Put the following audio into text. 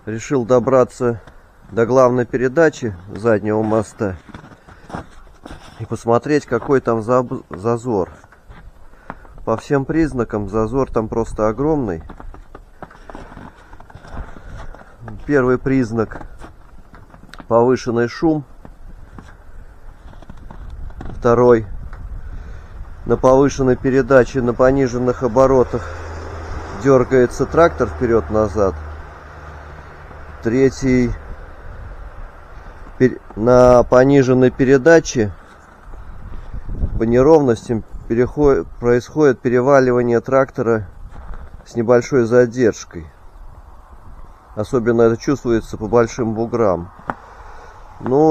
Решил добраться до главной передачи заднего моста и посмотреть, какой там зазор. По всем признакам зазор там просто огромный. Первый признак — повышенный шум. Второй — на повышенной передаче на пониженных оборотах дергается трактор вперед-назад. Третий — на пониженной передаче по неровностям происходит переваливание трактора с небольшой задержкой. Особенно это чувствуется по большим буграм. Ну